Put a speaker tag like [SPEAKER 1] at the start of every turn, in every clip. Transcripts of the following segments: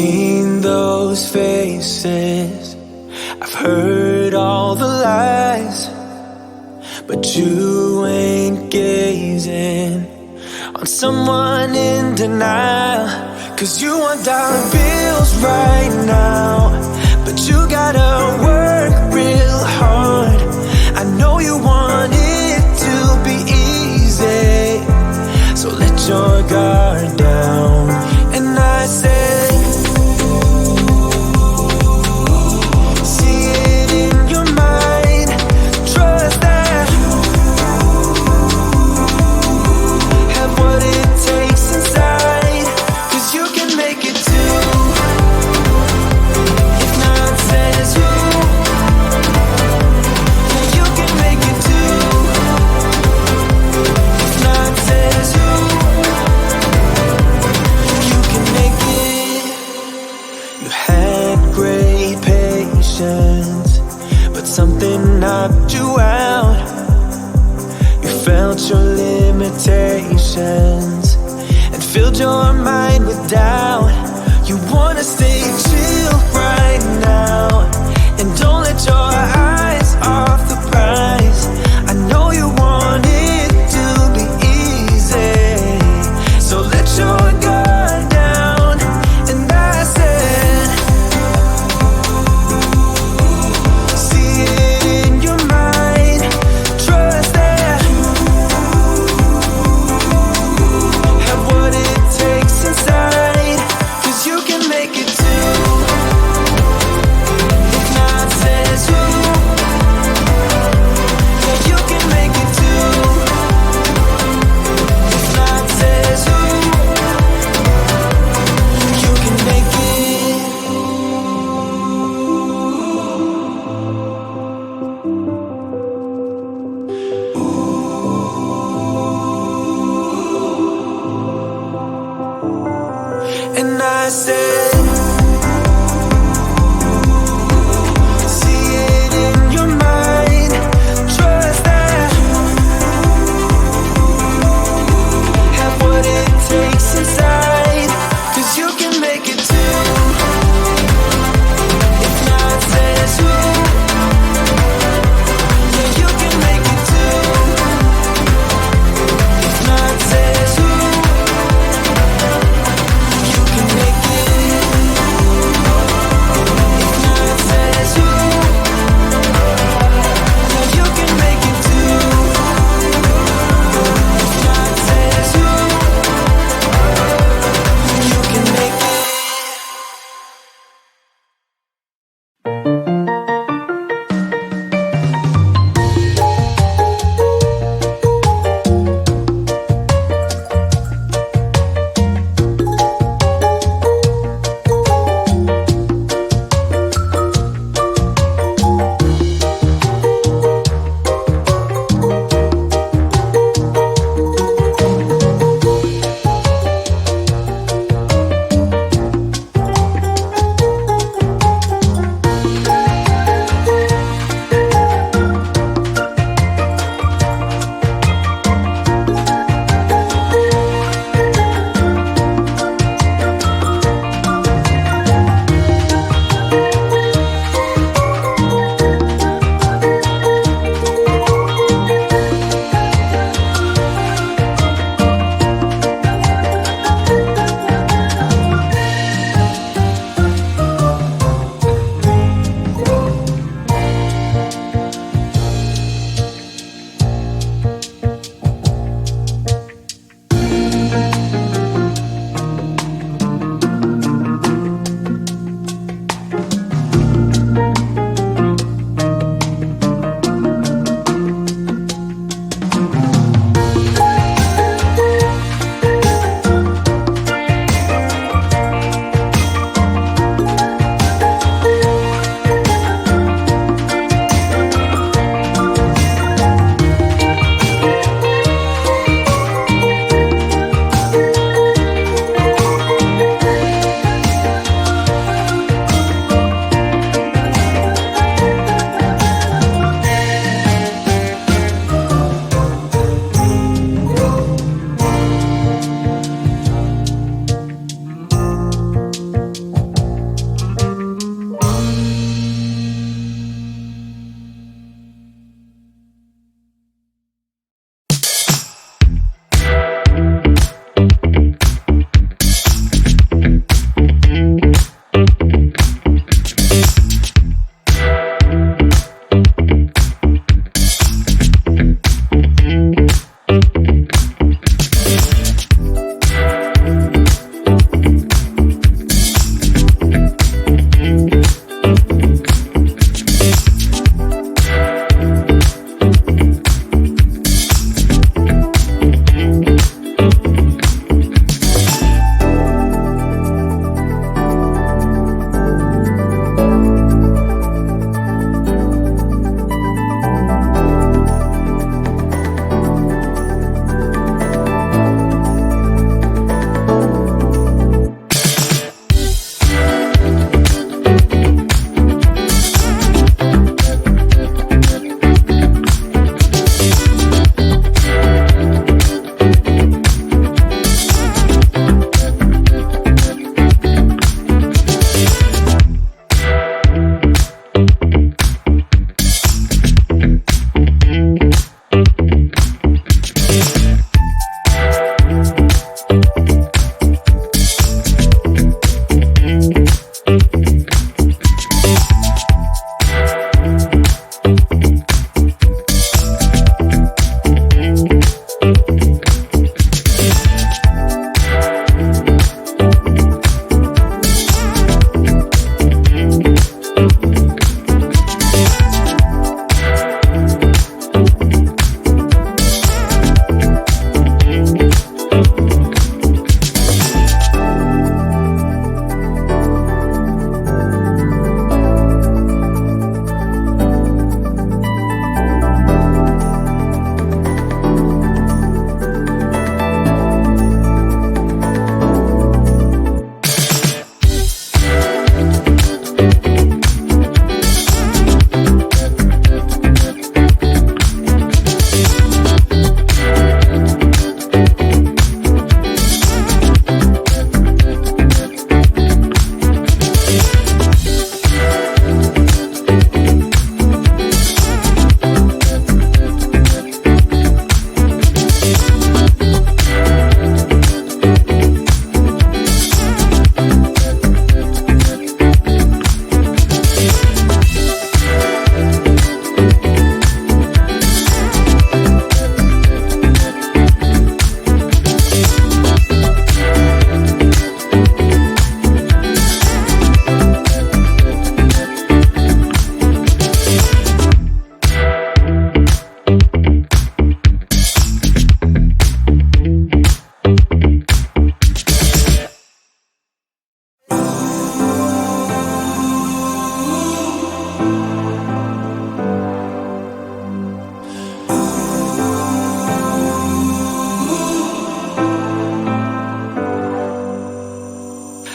[SPEAKER 1] seen those faces, I've heard all the lies, but you ain't gazing on someone in denial. 'Cause you want dollar bills right now, but you gotta work real hard. I know you want it to be easy, so let your guard down. And I said, see it in your mind, trust that, have what it takes inside, 'cause you can make it too. If not says who, yeah, you can make it too. If not says who, you can make it. You had great patience, but something knocked you out. You felt your limitations and filled your mind with doubt. You wanna stay chill right now, and don't let your eyes off the prize. I know you want it to be easy, so let your guard down. And I said, see it in your mind, trust that, have what it takes inside, 'cause you can make it too. If not says who, yeah, you can make it too. If not says who, you can make it. And I said, see it in your mind, trust that, have what it takes inside, 'cause you can make it too. If not says who, yeah, you can make it too. If not says who, you can make it.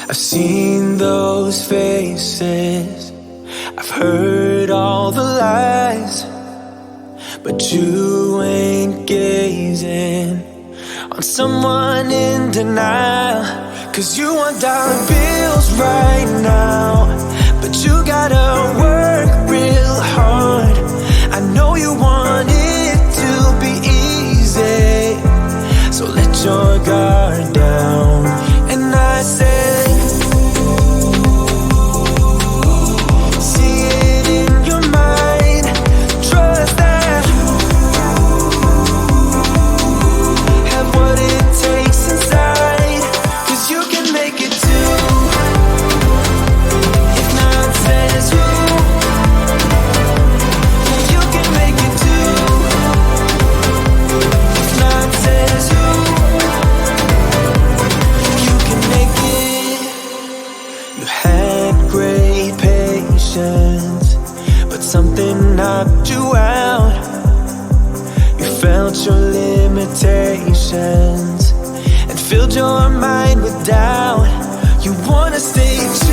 [SPEAKER 1] I've seen those faces, I've heard all the lies, but you ain't gazing on someone in denial. 'Cause you want dollar bills right now, but you gotta work real hard. I know you want it to be easy, so let your guard down. And I said, see it in your mind, trust that have what it takes inside, 'cause you can make it too. If not says who, you can make it too. If not says who, you can make it. You had great patience, but something knocked you out. You felt your limitations and filled your mind with doubt. You wanna stay true